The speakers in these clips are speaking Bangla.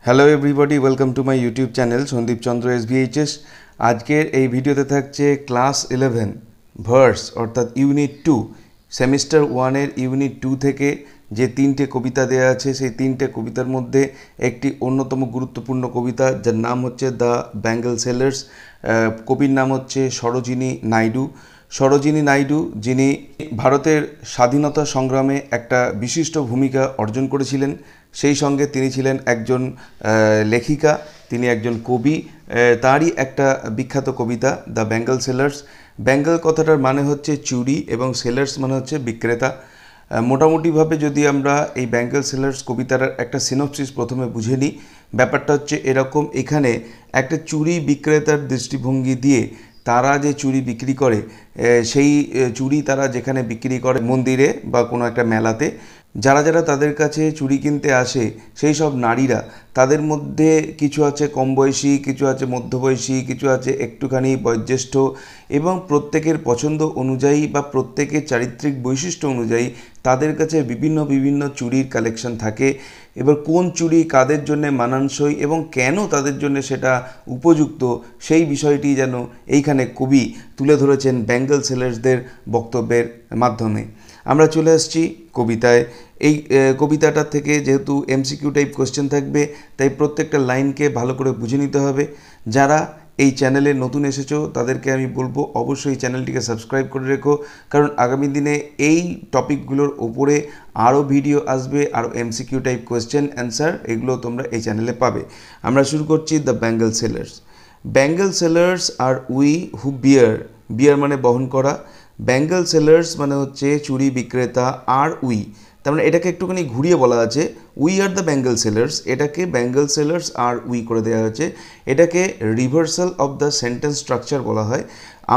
Hello everybody, welcome to my YouTube channel Sandip Chandra SBHS। আজকের এই ভিডিওতে থাকছে ক্লাস 11 ভার্স অর্থাৎ ইউনিট 2 সেমিস্টার 1-এর ইউনিট 2 থেকে যে তিনটে কবিতা দেওয়া আছে সেই তিনটে কবিতার মধ্যে একটি অন্যতম গুরুত্বপূর্ণ কবিতা যার নাম হচ্ছে দ্য ব্যাঙ্গল সেলার্স। কবির নাম হচ্ছে সরোজিনী নাইডু। সরোজিনী নাইডু যিনি ভারতের স্বাধীনতা সংগ্রামে একটা বিশিষ্ট ভূমিকা অর্জন করেছিলেন, সেই সঙ্গে তিনি ছিলেন একজন লেখিকা, তিনি একজন কবি। তারই একটা বিখ্যাত কবিতা দ্য ব্যাঙ্গল সেলার্স। ব্যাঙ্গল কথাটার মানে হচ্ছে চুড়ি এবং সেলার্স মানে হচ্ছে বিক্রেতা। মোটামুটিভাবে যদি আমরা এই ব্যাঙ্গল সেলার্স কবিতার একটা সিনপসিস প্রথমে বুঝে নিই, ব্যাপারটা হচ্ছে এরকম। এখানে একটা চুড়ি বিক্রেতার দৃষ্টিভঙ্গি দিয়ে তারা যে চুড়ি বিক্রি করে, সেই চুড়ি তারা যেখানে বিক্রি করে মন্দিরে বা কোনো একটা মেলাতে, যারা যারা তাদের কাছে চুড়ি কিনতে আসে সেই সব নারীরা, তাদের মধ্যে কিছু আছে কম বয়সী, কিছু আছে মধ্যবয়সী, কিছু আছে একটুখানি বয়োজ্যেষ্ঠ, এবং প্রত্যেকের পছন্দ অনুযায়ী বা প্রত্যেকের চারিত্রিক বৈশিষ্ট্য অনুযায়ী তাদের কাছে বিভিন্ন বিভিন্ন চুড়ির কালেকশন থাকে। এবার কোন চুড়ি কাদের জন্য মানানসই এবং কেন তাদের জন্য সেটা উপযুক্ত, সেই বিষয়টি যেন এইখানে কবি তুলে ধরেছেন ব্যাঙ্গল সেলার্সদের বক্তব্যের মাধ্যমে। আমরা চলে আসছি কবিতায়। এই কবিতাটা থেকে যেহেতু MCQ টাইপ কোশ্চেন থাকবে, তাই প্রত্যেকটা লাইনকে ভালো করে বুঝে নিতে হবে। যারা এই চ্যানেলে নতুন এসেছো তাদেরকে আমি বলবো অবশ্যই চ্যানেলটিকে সাবস্ক্রাইব করে রেখো, কারণ আগামী দিনে এই টপিকগুলোর ওপরে আরও ভিডিও আসবে, আরও MCQ টাইপ কোয়েশ্চেন অ্যান্সার এগুলো তোমরা এই চ্যানেলে পাবে। আমরা শুরু করছি the bangle sellers. Bangle sellers R we who bear মানে বহন করা, ব্যাঙ্গল সেলার্স মানে হচ্ছে চুড়ি বিক্রেতা, আর উই তার মানে এটাকে একটুখানি ঘুরিয়ে বলা আছে, we are the bangle sellers, এটাকে ব্যাঙ্গল সেলার্স আর উই করে দেওয়া হয়েছে। এটাকে reversal of the sentence structure বলা হয়।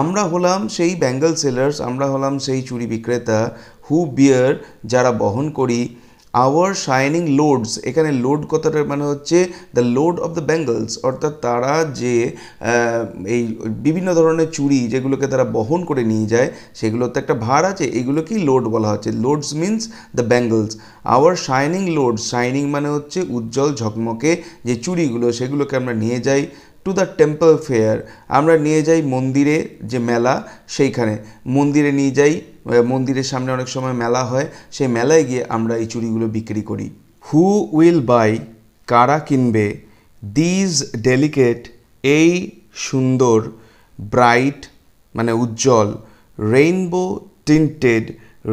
আমরা হলাম সেই ব্যাঙ্গল সেলার্স, আমরা হলাম সেই চুড়ি বিক্রেতা, হু বিয়ার যারা বহন করি, আওয়ার শাইনিং লোডস, এখানে লোড কথাটার মানে হচ্ছে the load of the bangles, অর্থাৎ তারা যে এই বিভিন্ন ধরনের চুড়ি যেগুলোকে তারা বহন করে নিয়ে যায় সেগুলোতে একটা ভার আছে, এগুলোকেই লোড বলা হচ্ছে। Loads means the bangles. Our shining loads, shining মানে হচ্ছে উজ্জ্বল ঝকমকে যে চুড়িগুলো সেগুলোকে আমরা নিয়ে যাই টু দ্য টেম্পল ফেয়ার, আমরা নিয়ে যাই মন্দিরে যে মেলা সেইখানে, মন্দিরে নিয়ে যাই, মন্দিরের সামনে অনেক সময় মেলা হয়, সেই মেলায় গিয়ে আমরা এই চুড়িগুলো বিক্রি করি। হু উইল বাই, কারা কিনবে, দিজ ডেলিকেট, এই সুন্দর, ব্রাইট মানে উজ্জ্বল, রেইনবো টিন্টেড,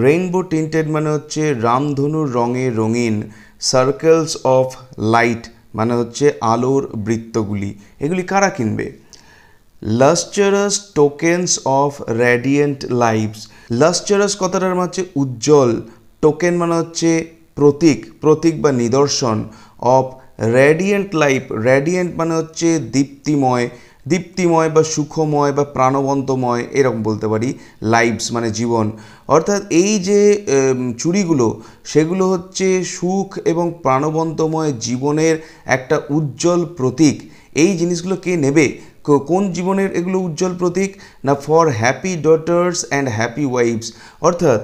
রেইনবো টিন্টেড মানে হচ্ছে রামধনুর রঙে রঙিন, সার্কেলস অফ লাইট মানে হচ্ছে আলোর বৃত্তগুলি, এগুলি কারা কিনবে। লাস্চারাস টোকেন্স অফ রেডিয়েন্ট লাইভস, লাস্চারাস কথাটার মানে হচ্ছে উজ্জ্বল, টোকেন মানে হচ্ছে প্রতীক, প্রতীক বা নিদর্শন, অফ রেডিয়েন্ট লাইফ, রেডিয়েন্ট মানে হচ্ছে দীপ্তিময়, দীপ্তিময় বা সুখময় বা প্রাণবন্তময় এরকম বলতে পারি, লাইভস মানে জীবন। অর্থাৎ এই যে চুড়িগুলো সেগুলো হচ্ছে সুখ এবং প্রাণবন্তময় জীবনের একটা উজ্জ্বল প্রতীক। এই জিনিসগুলো কে নেবে, কোন জীবনের এগুলো উজ্জ্বল প্রতীক না, for happy daughters and happy wife's, অর্থাৎ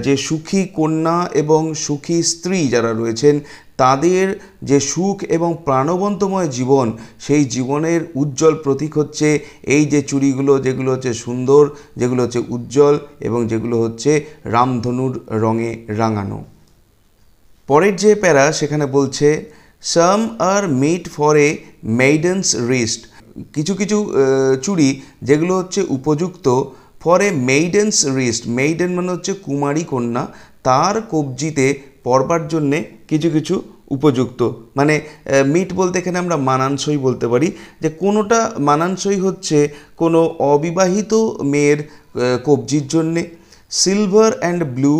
যে সুখী কন্যা এবং সুখী স্ত্রী যারা রয়েছেন তাদের যে সুখ এবং প্রাণবন্তময় জীবন, সেই জীবনের উজ্জ্বল প্রতীক হচ্ছে এই যে চুড়িগুলো, যেগুলো হচ্ছে সুন্দর, যেগুলো হচ্ছে উজ্জ্বল এবং যেগুলো হচ্ছে রামধনুর রঙে রাঙানো। পরের যে প্যারা সেখানে বলছে সাম are made for a maidens wrist, কিছু কিছু চুড়ি যেগুলো হচ্ছে উপযুক্ত for a maidens wrist, maiden মানে হচ্ছে কুমারী কন্যা, তার কবজিতে পরবার জন্যে কিছু কিছু উপযুক্ত, মানে মিট বলতে এখানে আমরা মানানসই বলতে পারি, যে কোনোটা মানানসই হচ্ছে কোনো অবিবাহিত মেয়ের কবজির জন্যে। Silver and blue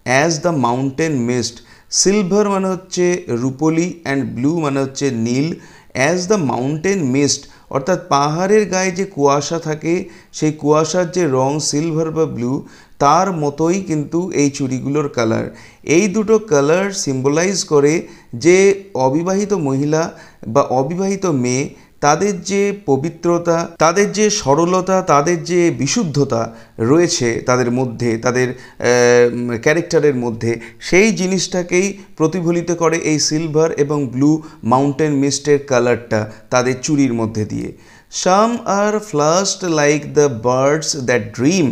as the mountain mist, silver মানে হচ্ছে রূপলি অ্যান্ড ব্লু মানে হচ্ছে নীল, অ্যাজ দ্য মাউন্টেন মিস্ট অর্থাৎ পাহাড়ের গায়ে যে কুয়াশা থাকে সেই কুয়াশার যে রং সিলভার বা ব্লু তার মতোই কিন্তু এই চুড়িগুলোর কালার। এই দুটো কালার সিম্বলাইজ করে যে অবিবাহিত মহিলা বা অবিবাহিত মেয়ে তাদের যে পবিত্রতা, তাদের যে সরলতা, তাদের যে বিশুদ্ধতা রয়েছে তাদের মধ্যে, তাদের ক্যারেক্টারের মধ্যে, সেই জিনিসটাকেই প্রতিফলিত করে এই সিলভার এবং ব্লু মাউন্টেন মিস্টের কালারটা তাদের চুড়ির মধ্যে দিয়ে। Some are flushed like the birds that dream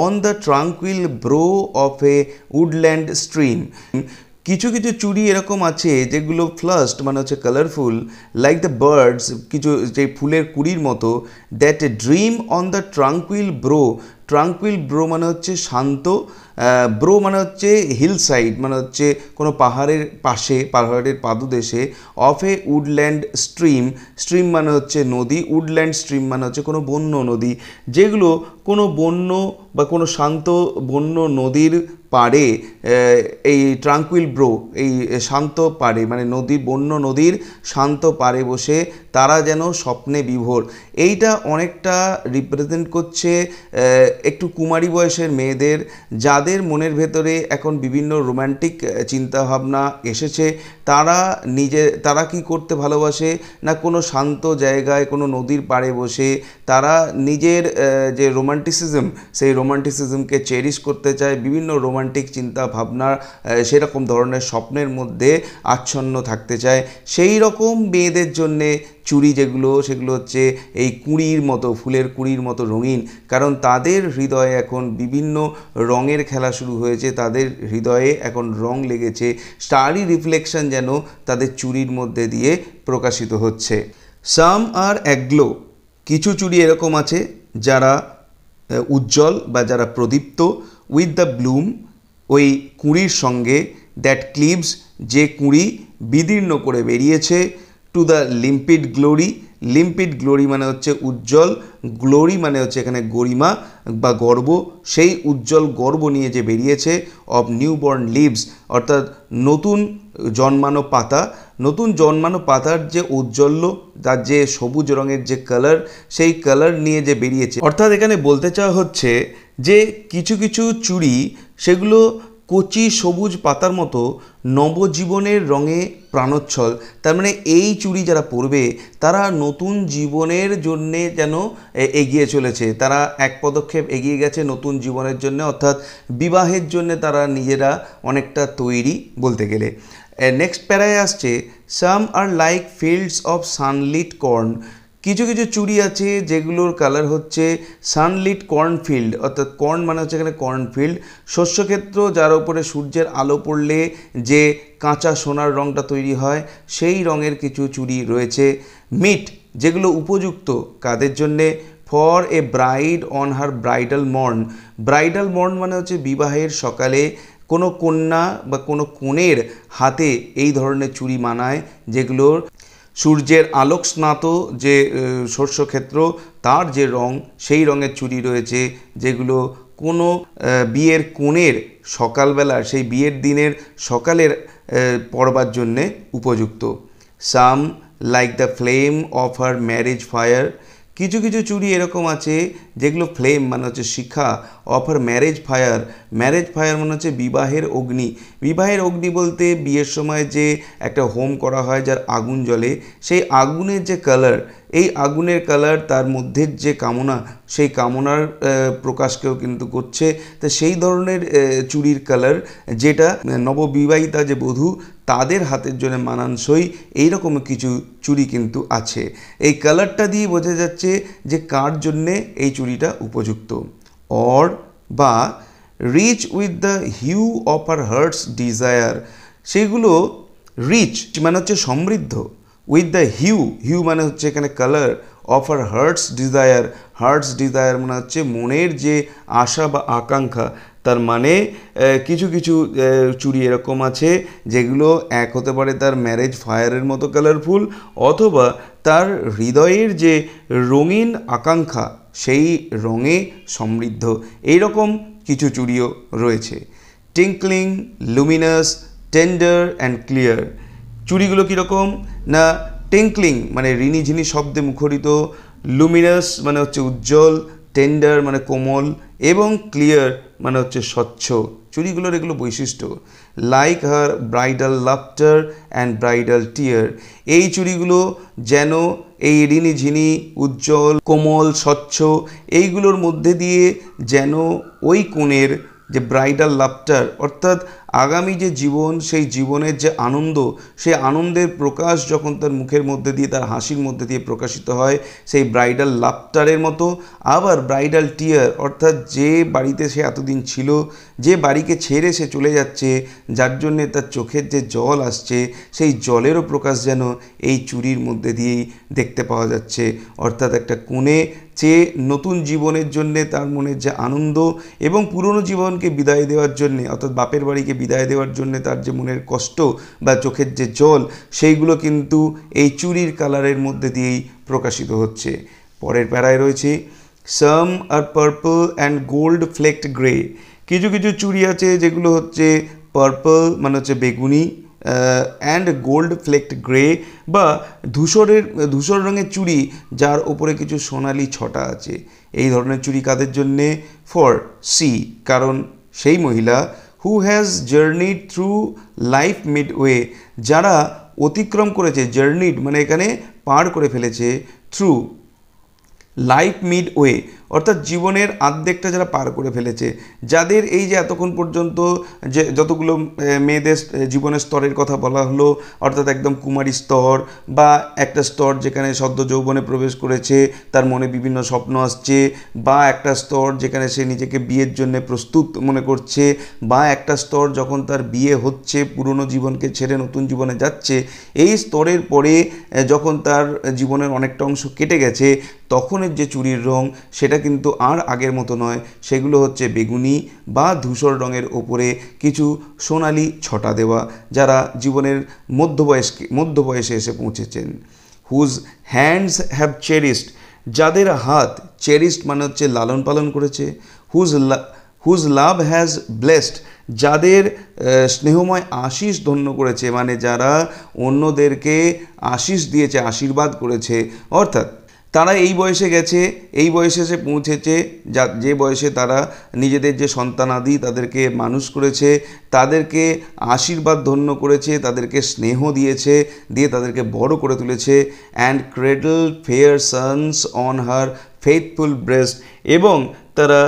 on the tranquil brow of a woodland stream. কিছু কিছু চুড়ি এরকম আছে যেগুলো ফ্লাস্ট মানে হচ্ছে কালারফুল, লাইক দ্য বার্ডস, কিছু যে ফুলের কুড়ির মতো, that dream on the tranquil bro. Tranquil bro মানে হচ্ছে শান্ত, ব্রো মানে হচ্ছে হিল সাইড মানে হচ্ছে কোনো পাহাড়ের পাশে, পাহাড়ের পাদদেশে, of A woodland stream, stream মানে হচ্ছে নদী, উডল্যান্ড স্ট্রিম মানে হচ্ছে কোনো বন্য নদী, যেগুলো কোনো বন্য বা কোনো শান্ত বন্য নদীর পাড়ে, এই ট্রাঙ্কুইল ব্রো এই শান্ত পাড়ে মানে নদী, বন্য নদীর শান্ত পাড়ে বসে তারা যেন স্বপ্নে বিভোর। এইটা অনেকটা রিপ্রেজেন্ট করছে একটু কুমারী বয়সের মেয়েদের, যাদের মনের ভেতরে এখন বিভিন্ন রোম্যান্টিক চিন্তাভাবনা এসেছে। তারা কি করতে ভালোবাসে না, কোনো শান্ত জায়গায় কোনো নদীর পাড়ে বসে তারা নিজের যে রোমান্টিসিজম, সেই রোমান্টিসিজমকে চেরিশ করতে চায়, বিভিন্ন রোমান্টিক চিন্তা ভাবনা সেরকম ধরনের স্বপ্নের মধ্যে আচ্ছন্ন থাকতে চায়। সেই রকম মেয়েদের জন্যে চুড়ি যেগুলো, সেগুলো হচ্ছে এই কুঁড়ির মতো, ফুলের কুঁড়ির মতো রঙিন, কারণ তাদের হৃদয়ে এখন বিভিন্ন রঙের খেলা শুরু হয়েছে, তাদের হৃদয়ে এখন রং লেগেছে, স্টারি রিফ্লেকশন যেন তাদের চুড়ির মধ্যে দিয়ে প্রকাশিত হচ্ছে। সাম আর অ্যাগ্লো, কিছু চুড়ি এরকম আছে যারা উজ্জ্বল বা যারা প্রদীপ্ত, উইথ দ্য ব্লুম, ওই কুঁড়ির সঙ্গে, দ্যাট ক্লিভস, যে কুঁড়ি বিদীর্ণ করে বেরিয়েছে, to the limpid glory, limpid glory মানে হচ্ছে উজ্জ্বল, গ্লোরি মানে হচ্ছে এখানে গরিমা বা গর্ব, সেই উজ্জ্বল গর্ব নিয়ে যে বেরিয়েছে, অফ নিউবর্ন লিভস, অর্থাৎ নতুন জন্মানো পাতা, নতুন জন্মানো পাতার যে ঔজ্জ্বল্য, তার যে সবুজ রঙের যে কালার, সেই কালার নিয়ে যে বেরিয়েছে। অর্থাৎ এখানে বলতে চাওয়া হচ্ছে যে কিছু কিছু চুড়ি সেগুলো কচি সবুজ পাতার মতো নবজীবনের রঙে প্রাণোচ্ছল। তার মানে এই চুড়ি যারা পরবে তারা নতুন জীবনের জন্যে যেন এগিয়ে চলেছে, তারা এক পদক্ষেপ এগিয়ে গেছে নতুন জীবনের জন্য, অর্থাৎ বিবাহের জন্য তারা নিজেরা অনেকটা তৈরি বলতে গেলে। নেক্সট প্যারায় আসছে, some are like fields of sunlit corn. কিছু কিছু চুড়ি আছে যেগুলোর কালার হচ্ছে সানলিট কর্নফিল্ড, অর্থাৎ কর্ন মানে হচ্ছে এখানে কর্নফিল্ড, শস্যক্ষেত্র, যার উপরে সূর্যের আলো পড়লে যে কাঁচা সোনার রঙটা তৈরি হয়, সেই রঙের কিছু চুড়ি রয়েছে। মিট, যেগুলো উপযুক্ত কাদের জন্যে, for a bride on her bridal morn. Bridal morn মানে হচ্ছে বিবাহের সকালে কোনো কন্যা বা কোনো কনের হাতে এই ধরনের চুড়ি মানায়, যেগুলোর সূর্যের আলোক স্নাত যে শস্যক্ষেত্র, তার যে রং, সেই রঙের চুড়ি রয়েছে, যেগুলো কোনো বিয়ের কনের সকালবেলা, সেই বিয়ের দিনের সকালের পরবার জন্যে উপযুক্ত। Some like the flame of her marriage fire. কিছু কিছু চুড়ি এরকম আছে যেগুলো ফ্লেম মানে হচ্ছে শিখা, of her marriage fire, marriage fire মানে হচ্ছে বিবাহের অগ্নি। বিবাহের অগ্নি বলতে বিয়ের সময় যে একটা হোম করা হয় যার আগুন জ্বলে, সেই আগুনের যে কালার, এই আগুনের কালার তার মধ্যে যে কামনা, সেই কামনার প্রকাশকেও কিন্তু করছে। তো সেই ধরনের চুড়ির কালার যেটা নববিবাহিতা যে বধূ তাদের হাতের জন্য মানানসই, এইরকম কিছু চুড়ি কিন্তু আছে। এই কালারটা দিয়ে বোঝা যাচ্ছে যে কার জন্যে এই চুড়িটা উপযুক্ত। অর বা rich with the hue of her heart's desire, সেগুলো রিচ মানে হচ্ছে সমৃদ্ধ, উইথ দ্য হিউ, হিউ মানে হচ্ছে এখানে colour, of her heart's desire, heart's desire মানে হচ্ছে মনের যে আশা বা আকাঙ্ক্ষা। তার মানে কিছু কিছু চুড়ি এরকম আছে যেগুলো এক হতে পারে তার ম্যারেজ ফায়ারের মতো কালারফুল, অথবা তার হৃদয়ের যে রঙিন আকাঙ্ক্ষা সেই রঙে সমৃদ্ধ, এইরকম কিছু চুড়িও রয়েছে। টিঙ্কলিং, লুমিনাস, টেন্ডার অ্যান্ড ক্লিয়ার। চুড়িগুলো কীরকম না, টিঙ্কলিং মানে রিনিঝিনি শব্দে মুখরিত, লুমিনাস মানে হচ্ছে উজ্জ্বল, টেন্ডার মানে কোমল, এবং ক্লিয়ার মানে হচ্ছে স্বচ্ছ, চুড়িগুলোর এগুলো বৈশিষ্ট্য। Like her bridal laughter and bridal tear, এই চুড়িগুলো যেন এই রিনিঝিনি উজ্জ্বল কোমল স্বচ্ছ এইগুলোর মধ্যে দিয়ে যেন ওই কনের যে ব্রাইডাল লাফটার অর্থাৎ আগামী যে জীবন, সেই জীবনের যে আনন্দ, সেই আনন্দের প্রকাশ যখন তার মুখের মধ্যে দিয়ে, তার হাসির মধ্যে দিয়ে প্রকাশিত হয়, সেই ব্রাইডাল লাফটারের মতো। আবার ব্রাইডাল টিয়ার অর্থাৎ যে বাড়িতে সে এতদিন ছিল, যে বাড়িকে ছেড়ে সে চলে যাচ্ছে, যার জন্যে তার চোখের যে জল আসছে, সেই জলেরও প্রকাশ যেন এই চুড়ির মধ্যে দিয়েই দেখতে পাওয়া যাচ্ছে। অর্থাৎ একটা কোণে চেয়ে নতুন জীবনের জন্যে তার মনের যে আনন্দ এবং পুরনো জীবনকে বিদায় দেওয়ার জন্যে, অর্থাৎ বাপের বাড়িকে বিদায় দেওয়ার জন্যে তার যে মনের কষ্ট বা চোখের যে জল, সেইগুলো কিন্তু এই চুড়ির কালারের মধ্যে দিয়েই প্রকাশিত হচ্ছে। পরের প্যারায় রয়েছে সাম আর purple and gold flecked grey, কিছু কিছু চুড়ি আছে যেগুলো হচ্ছে পার্পল মানে হচ্ছে বেগুনি, অ্যান্ড গোল্ড ফ্লেকড গ্রে বা ধূসর রঙের চুড়ি যার ওপরে কিছু সোনালি ছটা আছে। এই ধরনের চুড়ি কাদের জন্যে? ফর সি, কারণ সেই মহিলা who has journeyed through life midway, যারা অতিক্রম করেছে, জার্নিড মানে এখানে পার করে ফেলেছে, থ্রু লাইফ মিডওয়ে অর্থাৎ জীবনের আর্ধেকটা যারা পার করে ফেলেছে, যাদের এই যে এতক্ষণ পর্যন্ত যে যতগুলো মেয়েদের জীবনের স্তরের কথা বলা হলো, অর্থাৎ একদম কুমারী স্তর বা একটা স্তর যেখানে সদ্য যৌবনে প্রবেশ করেছে, তার মনে বিভিন্ন স্বপ্ন আসছে, বা একটা স্তর যেখানে সে নিজেকে বিয়ের জন্য প্রস্তুত মনে করছে, বা একটা স্তর যখন তার বিয়ে হচ্ছে, পুরনো জীবনকে ছেড়ে নতুন জীবনে যাচ্ছে, এই স্তরের পরে যখন তার জীবনের অনেকটা অংশ কেটে গেছে, তখনের যে চুড়ির রং সেটা কিন্তু আর আগের মতো নয়, সেগুলো হচ্ছে বেগুনি বা ধূসর রঙের ওপরে কিছু সোনালি ছটা দেওয়া, যারা জীবনের মধ্য বয়সে এসে পৌঁছেছেন। হুজ হ্যান্ডস হ্যাভ চেরিস্ট, যাদের হাত চেরিস্ট মানে হচ্ছে লালন পালন করেছে। হুজ লাভ হ্যাজ ব্লেসড, যাদের স্নেহময় আশিস ধন্য করেছে, মানে যারা অন্যদেরকে আশিস দিয়েছে, আশীর্বাদ করেছে। অর্থাৎ তারা এই বয়সে গেছে, এই বয়সে এসে পৌঁছেছে, যে বয়সে তারা নিজেদের যে সন্তানাদি তাদেরকে মানুষ করেছে, তাদেরকে আশীর্বাদ ধন্য করেছে, তাদেরকে স্নেহ দিয়েছে, দিয়ে তাদেরকে বড় করে তুলেছে। And cradle fair sons on her faithful breast, এবং তারা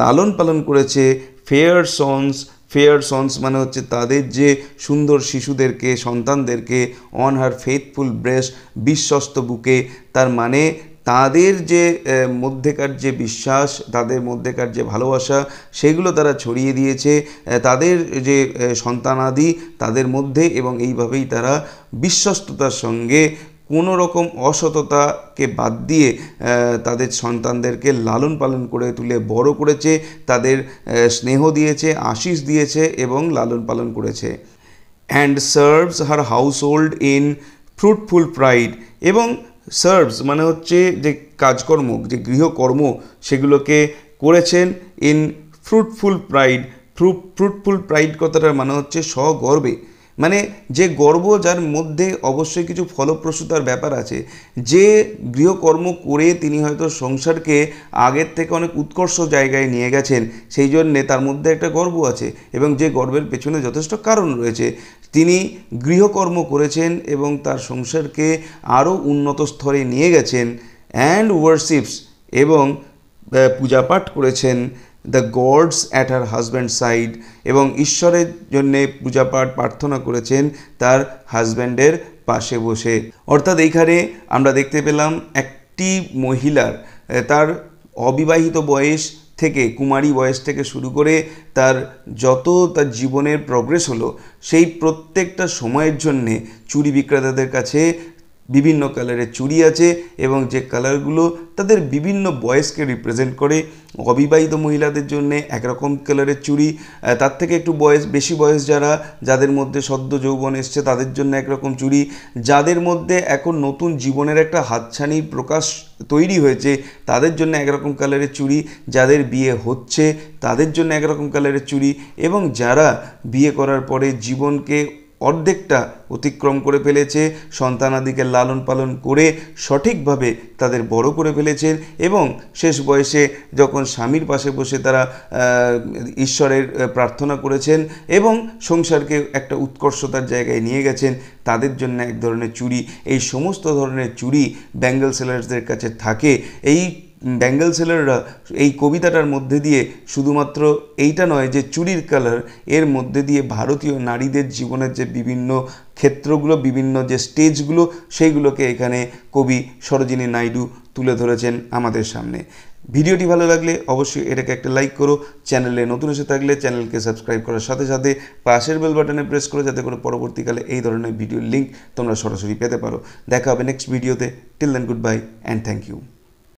লালন পালন করেছে ফেয়ার সন্স মানে হচ্ছে তাদের যে সুন্দর শিশুদেরকে, সন্তানদেরকে, অন হার ফেথফুল ব্রেস্ট বিশ্বস্ত বুকে, তার মানে তাদের যে মধ্যেকার যে বিশ্বাস, তাদের মধ্যেকার যে ভালোবাসা, সেগুলো তারা ছড়িয়ে দিয়েছে তাদের যে সন্তানাদি তাদের মধ্যে, এবং এইভাবেই তারা বিশ্বস্ততার সঙ্গে কোনো রকম অসততাকে বাদ দিয়ে তাদের সন্তানদেরকে লালন পালন করে তুলে বড় করেছে, তাদের স্নেহ দিয়েছে, আশিস দিয়েছে এবং লালন পালন করেছে। And serves her house hold in fruitful pride, এবং সার্ভস মানে হচ্ছে যে কাজকর্ম, যে গৃহকর্ম, সেগুলোকে করেছেন ইন ফ্রুটফুল প্রাইড কথাটার মানে হচ্ছে সগর্বে, মানে যে গর্ব যার মধ্যে অবশ্যই কিছু ফলপ্রসূতার ব্যাপার আছে, যে গৃহকর্ম করে তিনি হয়তো সংসারকে আগের থেকে অনেক উৎকর্ষ জায়গায় নিয়ে গেছেন, সেই জন্যে তার মধ্যে একটা গর্ব আছে, এবং যে গর্বের পেছনে যথেষ্ট কারণ রয়েছে। তিনি গৃহকর্ম করেছেন এবং তার সংসারকে আরও উন্নত স্তরে নিয়ে গেছেন। অ্যান্ড ওয়ার্শিপস, এবং পূজাপাঠ করেছেন the gods at her husband side, এবং ঈশ্বরের জন্যে পূজাপাঠ প্রার্থনা করেছেন তার হাজব্যান্ডের পাশে বসে। অর্থাৎ এইখানে আমরা দেখতে পেলাম একটি মহিলার তার অবিবাহিত বয়স থেকে, কুমারী বয়স থেকে শুরু করে তার তার জীবনের প্রগ্রেস হলো, সেই প্রত্যেকটা সময়ের জন্যে চুড়ি বিক্রেতাদের কাছে বিভিন্ন কালারের চুড়ি আছে, এবং যে কালারগুলো তাদের বিভিন্ন বয়সকে রিপ্রেজেন্ট করে। অবিবাহিত মহিলাদের জন্য একরকম কালারের চুড়ি, তার থেকে একটু বেশি বয়স যাদের মধ্যে সদ্য যৌবন এসছে তাদের জন্য একরকম চুড়ি, যাদের মধ্যে এখন নতুন জীবনের একটা হাতছানির প্রকাশ তৈরি হয়েছে তাদের জন্য একরকম কালারের চুড়ি, যাদের বিয়ে হচ্ছে তাদের জন্য একরকম কালারের চুড়ি, এবং যারা বিয়ে করার পরে জীবনকে অর্ধেকটা অতিক্রম করে ফেলেছে, সন্তানাদিকে লালন পালন করে সঠিকভাবে তাদের বড় করে ফেলেছেন এবং শেষ বয়সে যখন স্বামীর পাশে বসে তারা ঈশ্বরের প্রার্থনা করেছেন এবং সংসারকে একটা উৎকর্ষতার জায়গায় নিয়ে গেছেন, তাদের জন্য এক ধরনের চুড়ি, এই সমস্ত ধরনের চুড়ি ব্যাঙ্গেল সেলার্সদের কাছে থাকে। এই ব্যাঙ্গেল সেলাররা এই কবিতাটার মধ্যে দিয়ে শুধুমাত্র এইটা নয় যে চুড়ির কালার, এর মধ্যে দিয়ে ভারতীয় নারীদের জীবনের যে বিভিন্ন ক্ষেত্রগুলো, বিভিন্ন যে স্টেজগুলো, সেইগুলোকে এখানে কবি সরোজিনী নাইডু তুলে ধরেছেন আমাদের সামনে। ভিডিওটি ভালো লাগলে অবশ্যই এটাকে একটা লাইক করো, চ্যানেলে নতুন এসে থাকলে চ্যানেলকে সাবস্ক্রাইব করার সাথে সাথে পাশের বেল বাটনে প্রেস করো, যাতে করে পরবর্তীকালে এই ধরনের ভিডিওর লিঙ্ক তোমরা সরাসরি পেতে পারো। দেখা হবে নেক্সট ভিডিওতে। Till then good bye and thank you.